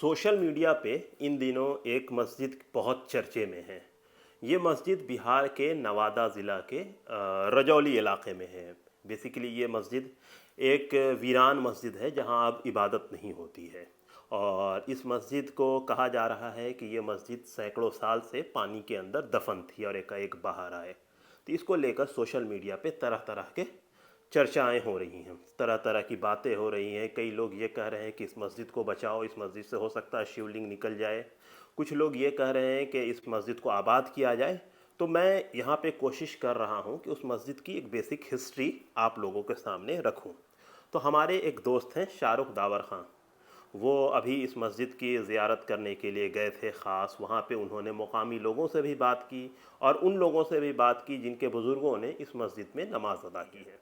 Social media पे इन दिनों एक मस्जिद बहुत चर्चे में है। ये मस्जिद बिहार के नवादा ज़िला के रजौली इलाके में है। बेसिकली ये मस्जिद एक वीरान मस्जिद है जहाँ अब इबादत नहीं होती है। और इस मस्जिद को कहा जा रहा है कि ये मस्जिद सैकड़ों साल से पानी के अंदर दफन थी और एकाएक बाहर आए। तो इसको लेकर सोशल मीडिया पे तरह तरह के चर्चाएं हो रही हैं, तरह तरह की बातें हो रही हैं। कई लोग ये कह रहे हैं कि इस मस्जिद को बचाओ, इस मस्जिद से हो सकता है शिवलिंग निकल जाए। कुछ लोग ये कह रहे हैं कि इस मस्जिद को आबाद किया जाए। तो मैं यहाँ पे कोशिश कर रहा हूँ कि उस मस्जिद की एक बेसिक हिस्ट्री आप लोगों के सामने रखूँ। तो हमारे एक दोस्त हैं शाहरुख दावर ख़ान, वो अभी इस मस्जिद की ज़ियारत करने के लिए गए थे ख़ास। वहाँ पे उन्होंने मुकामी लोगों से भी बात की और उन लोगों से भी बात की जिनके बुज़ुर्गों ने इस मस्जिद में नमाज़ अदा की है।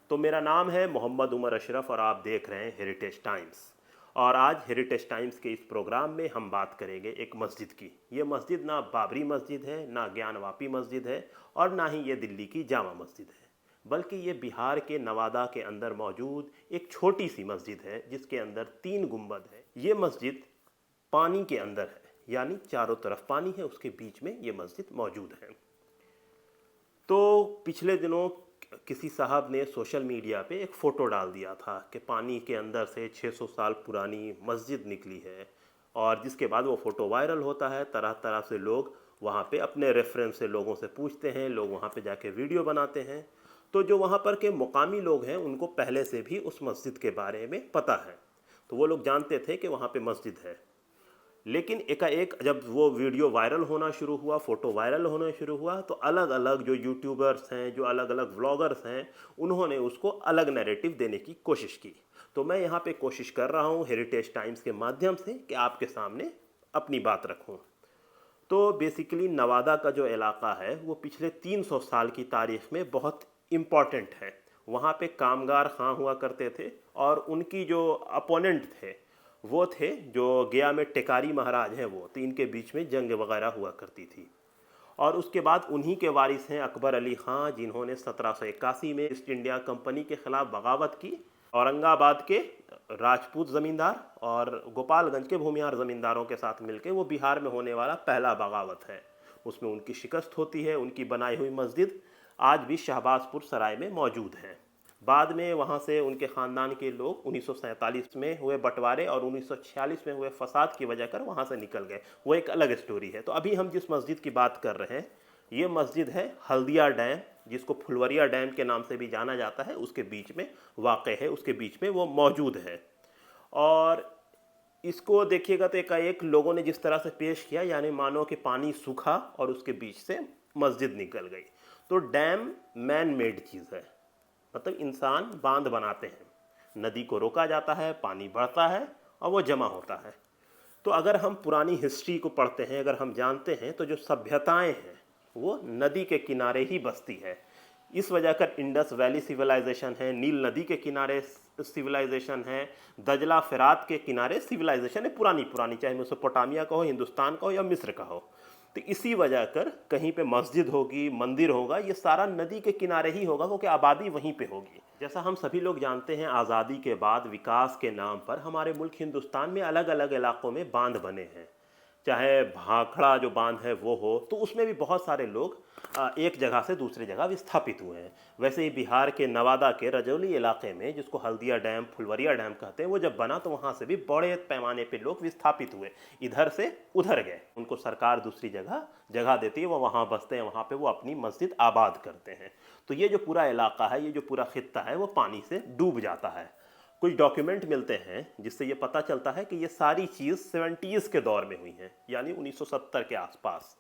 तो मेरा नाम है मोहम्मद उमर अशरफ और आप देख रहे हैं हेरिटेज टाइम्स। और आज हेरिटेज टाइम्स के इस प्रोग्राम में हम बात करेंगे एक मस्जिद की। ये मस्जिद ना बाबरी मस्जिद है, ना ज्ञानवापी मस्जिद है और ना ही ये दिल्ली की जामा मस्जिद है, बल्कि ये बिहार के नवादा के अंदर मौजूद एक छोटी सी मस्जिद है जिसके अंदर 3 गुंबद है। ये मस्जिद पानी के अंदर है, यानी चारों तरफ पानी है, उसके बीच में ये मस्जिद मौजूद है। तो पिछले दिनों किसी साहब ने सोशल मीडिया पे एक फ़ोटो डाल दिया था कि पानी के अंदर से 600 साल पुरानी मस्जिद निकली है। और जिसके बाद वो फ़ोटो वायरल होता है, तरह तरह से लोग वहाँ पे अपने रेफरेंस से लोगों से पूछते हैं, लोग वहाँ पे जाके वीडियो बनाते हैं। तो जो वहाँ पर के मुकामी लोग हैं उनको पहले से भी उस मस्जिद के बारे में पता है, तो वो लोग जानते थे कि वहाँ पे मस्जिद है। लेकिन एकाएक जब वो वीडियो वायरल होना शुरू हुआ, फ़ोटो वायरल होना शुरू हुआ, तो अलग अलग जो यूट्यूबर्स हैं, जो अलग अलग व्लॉगर्स हैं, उन्होंने उसको अलग नैरेटिव देने की कोशिश की। तो मैं यहाँ पे कोशिश कर रहा हूँ हेरिटेज टाइम्स के माध्यम से कि आपके सामने अपनी बात रखूँ। तो बेसिकली नवादा का जो इलाका है वो पिछले 300 साल की तारीख में बहुत इम्पॉर्टेंट है। वहाँ पे कामगार खां हुआ करते थे और उनकी जो अपोनेंट थे वो थे जो गया में टेकारी महाराज हैं वो, तो इनके बीच में जंग वगैरह हुआ करती थी। और उसके बाद उन्हीं के वारिस हैं अकबर अली ख़ान, जिन्होंने 1781 में ईस्ट इंडिया कंपनी के ख़िलाफ़ बगावत की। औरंगाबाद के राजपूत ज़मींदार और गोपालगंज के भूमिहार ज़मींदारों के साथ मिलकर वो बिहार में होने वाला पहला बगावत है, उसमें उनकी शिकस्त होती है। उनकी बनाई हुई मस्जिद आज भी शहबाजपुर सराय में मौजूद है। बाद में वहाँ से उनके ख़ानदान के लोग 1947 में हुए बंटवारे और 1946 में हुए फसाद की वजह कर वहाँ से निकल गए, वो एक अलग स्टोरी है। तो अभी हम जिस मस्जिद की बात कर रहे हैं ये मस्जिद है हल्दिया डैम, जिसको फुलवरिया डैम के नाम से भी जाना जाता है, उसके बीच में वाक़ है, उसके बीच में वो मौजूद है। और इसको देखिएगा तो एकाएक लोगों ने जिस तरह से पेश किया, यानी मानो कि पानी सूखा और उसके बीच से मस्जिद निकल गई। तो डैम मैन मेड चीज़ है, मतलब इंसान बांध बनाते हैं, नदी को रोका जाता है, पानी बढ़ता है और वो जमा होता है। तो अगर हम पुरानी हिस्ट्री को पढ़ते हैं, अगर हम जानते हैं, तो जो सभ्यताएं हैं वो नदी के किनारे ही बसती है। इस वजह कर इंडस वैली सिविलाइजेशन है, नील नदी के किनारे सिविलाइजेशन है, दजला फ़िरात के किनारे सिविलाइजेशन है, पुरानी पुरानी, चाहे मेसोपोटामिया का हो, हिंदुस्तान का हो या मिस्र का हो। तो इसी वजह कर कहीं पे मस्जिद होगी, मंदिर होगा, ये सारा नदी के किनारे ही होगा, क्योंकि आबादी वहीं पे होगी। जैसा हम सभी लोग जानते हैं, आज़ादी के बाद विकास के नाम पर हमारे मुल्क हिंदुस्तान में अलग अलग इलाकों में बांध बने हैं। चाहे भाखड़ा जो बांध है वो हो, तो उसमें भी बहुत सारे लोग एक जगह से दूसरी जगह विस्थापित हुए हैं। वैसे ही बिहार के नवादा के रजौली इलाके में, जिसको हल्दिया डैम, फुलवरिया डैम कहते हैं, वो जब बना तो वहाँ से भी बड़े पैमाने पे लोग विस्थापित हुए, इधर से उधर गए। उनको सरकार दूसरी जगह जगह देती है, वो वहाँ बसते हैं, वहाँ पे वो अपनी मस्जिद आबाद करते हैं। तो ये जो पूरा इलाका है, ये जो पूरा खित्ता है, वो पानी से डूब जाता है। कुछ डॉक्यूमेंट मिलते हैं जिससे ये पता चलता है कि ये सारी चीज़ 70s के दौर में हुई हैं, यानी 1970 के आसपास।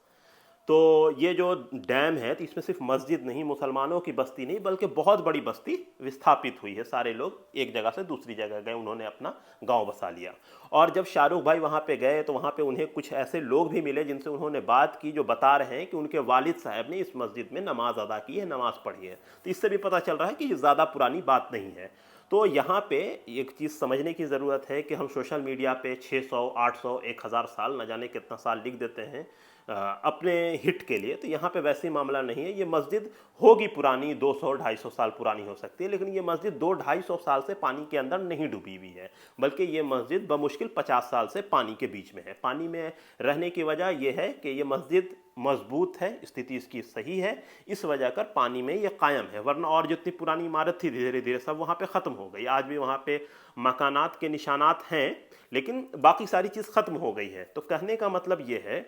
तो ये जो डैम है, तो इसमें सिर्फ मस्जिद नहीं, मुसलमानों की बस्ती नहीं, बल्कि बहुत बड़ी बस्ती विस्थापित हुई है। सारे लोग एक जगह से दूसरी जगह गए, उन्होंने अपना गांव बसा लिया। और जब शाहरुख भाई वहाँ पे गए तो वहाँ पे उन्हें कुछ ऐसे लोग भी मिले जिनसे उन्होंने बात की, जो बता रहे हैं कि उनके वालिद साहब ने इस मस्जिद में नमाज अदा की है, नमाज पढ़ी है। तो इससे भी पता चल रहा है कि ये ज़्यादा पुरानी बात नहीं है। तो यहाँ पे एक चीज़ समझने की ज़रूरत है कि हम सोशल मीडिया पे 600, 800, 1000 साल न जाने कितना साल लिख देते हैं अपने हिट के लिए। तो यहाँ पे वैसे ही मामला नहीं है। ये मस्जिद होगी पुरानी, 200, 250 साल पुरानी हो सकती है, लेकिन ये मस्जिद 200-250 साल से पानी के अंदर नहीं डूबी हुई है, बल्कि ये मस्जिद बमुश्किल 50 साल से पानी के बीच में है। पानी में रहने की वजह यह है कि ये मस्जिद मजबूत है, स्थिति इसकी सही है, इस वजह कर पानी में ये कायम है। वरना और जितनी पुरानी इमारत थी धीरे धीरे सब वहाँ पे ख़त्म हो गई। आज भी वहाँ पे मकानात के निशानात हैं, लेकिन बाकी सारी चीज़ ख़त्म हो गई है। तो कहने का मतलब ये है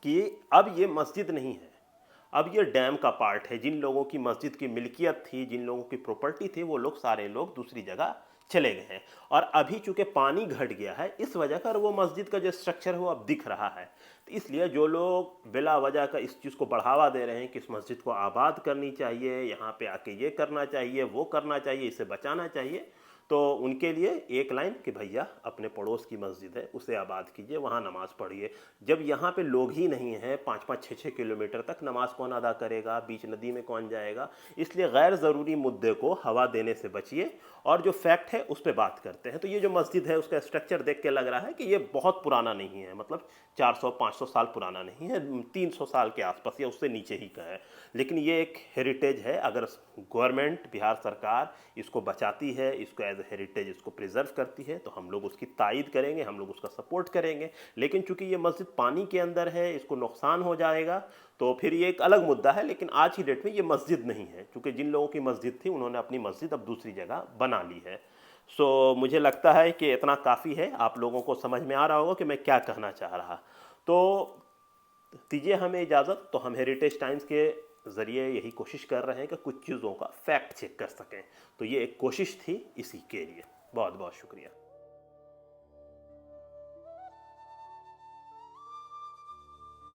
कि अब ये मस्जिद नहीं है, अब ये डैम का पार्ट है। जिन लोगों की मस्जिद की मिल्कियत थी, जिन लोगों की प्रॉपर्टी थी, वो लोग सारे लोग दूसरी जगह चले गए हैं। और अभी चूंकि पानी घट गया है, इस वजह कर वो मस्जिद का जो स्ट्रक्चर है वो अब दिख रहा है। तो इसलिए जो लोग बिला वजह का इस चीज़ को बढ़ावा दे रहे हैं कि इस मस्जिद को आबाद करनी चाहिए, यहाँ पे आके ये करना चाहिए, वो करना चाहिए, इसे बचाना चाहिए, तो उनके लिए एक लाइन कि भैया अपने पड़ोस की मस्जिद है उसे आबाद कीजिए, वहाँ नमाज़ पढ़िए। जब यहाँ पे लोग ही नहीं हैं, 5-5, 6-6 किलोमीटर तक नमाज कौन अदा करेगा, बीच नदी में कौन जाएगा। इसलिए गैर ज़रूरी मुद्दे को हवा देने से बचिए और जो फैक्ट है उस पर बात करते हैं। तो ये जो मस्जिद है उसका स्ट्रक्चर देख के लग रहा है कि ये बहुत पुराना नहीं है, मतलब 400-500 साल पुराना नहीं है, 300 साल के आसपास या उससे नीचे ही का है। लेकिन ये एक हेरिटेज है। अगर गवर्नमेंट, बिहार सरकार इसको बचाती है, इसको एज ए हेरिटेज इसको प्रिजर्व करती है, तो हम लोग उसकी तायद करेंगे, हम लोग उसका सपोर्ट करेंगे। लेकिन चूंकि ये मस्जिद पानी के अंदर है, इसको नुकसान हो जाएगा, तो फिर ये एक अलग मुद्दा है। लेकिन आज की डेट में ये मस्जिद नहीं है, क्योंकि जिन लोगों की मस्जिद थी उन्होंने अपनी मस्जिद अब दूसरी जगह बना ली है। सो मुझे लगता है कि इतना काफ़ी है। आप लोगों को समझ में आ रहा होगा कि मैं क्या कहना चाह रहा। तो दीजिए हमें इजाज़त। तो हम हेरिटेज टाइम्स के ज़रिए यही कोशिश कर रहे हैं कि कुछ चीज़ों का फैक्ट चेक कर सकें। तो ये एक कोशिश थी इसी के लिए। बहुत बहुत शुक्रिया।